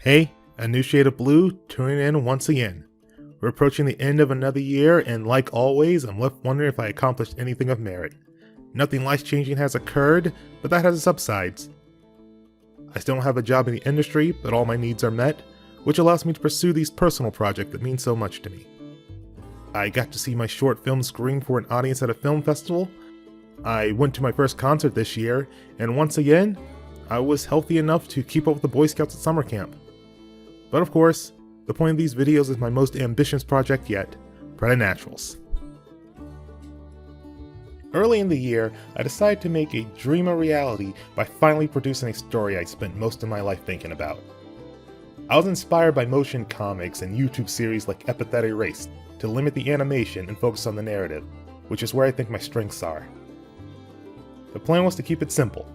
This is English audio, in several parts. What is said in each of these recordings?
Hey, a new shade of blue, tuning in once again. We're approaching the end of another year, and like always, I'm left wondering if I accomplished anything of merit. Nothing life-changing has occurred, but that has its upsides. I still don't have a job in the industry, but all my needs are met, which allows me to pursue these personal projects that mean so much to me. I got to see my short film screen for an audience at a film festival. I went to my first concert this year, and once again, I was healthy enough to keep up with the Boy Scouts at summer camp. But of course, the point of these videos is my most ambitious project yet, Preternaturals. Early in the year, I decided to make a dream a reality by finally producing a story I spent most of my life thinking about. I was inspired by motion comics and YouTube series like Epithet Erased to limit the animation and focus on the narrative, which is where I think my strengths are. The plan was to keep it simple,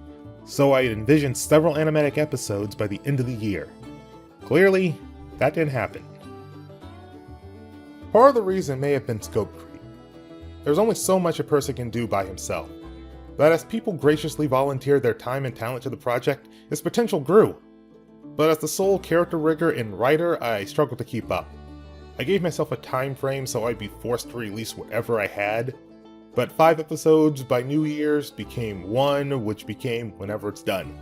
so I envisioned several animatic episodes by the end of the year. Clearly, that didn't happen. Part of the reason may have been scope creep. There's only so much a person can do by himself, but as people graciously volunteered their time and talent to the project, its potential grew. But as the sole character rigger and writer, I struggled to keep up. I gave myself a time frame so I'd be forced to release whatever I had, but 5 episodes by New Year's became 1, which became whenever it's done.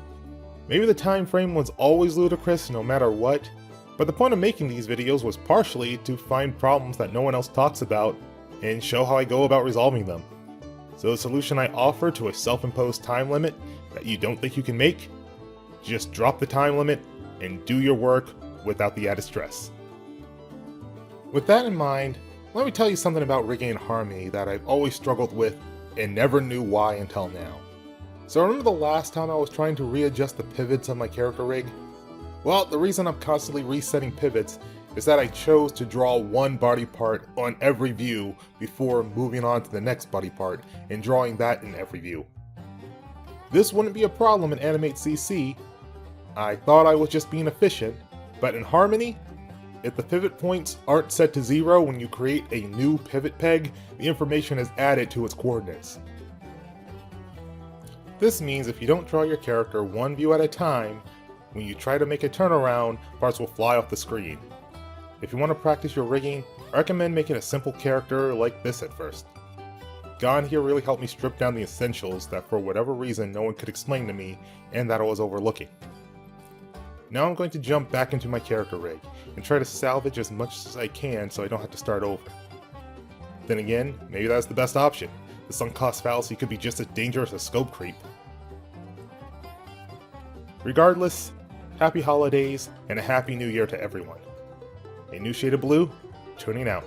Maybe the time frame was always ludicrous no matter what, but the point of making these videos was partially to find problems that no one else talks about and show how I go about resolving them. So the solution I offer to a self-imposed time limit that you don't think you can make? Just drop the time limit and do your work without the added stress. With that in mind, let me tell you something about rigging and harmony that I've always struggled with and never knew why until now. So remember the last time I was trying to readjust the pivots on my character rig? Well, the reason I'm constantly resetting pivots is that I chose to draw one body part on every view before moving on to the next body part and drawing that in every view. This wouldn't be a problem in Animate CC. I thought I was just being efficient, but in Harmony, if the pivot points aren't set to 0 when you create a new pivot peg, the information is added to its coordinates. This means if you don't draw your character one view at a time, when you try to make a turnaround, parts will fly off the screen. If you want to practice your rigging, I recommend making a simple character like this at first. Gone here really helped me strip down the essentials that for whatever reason no one could explain to me and that I was overlooking. Now I'm going to jump back into my character rig and try to salvage as much as I can so I don't have to start over. Then again, maybe that's the best option. The sunk cost fallacy could be just as dangerous as scope creep. Regardless, happy holidays and a happy new year to everyone. A new shade of blue, tuning out.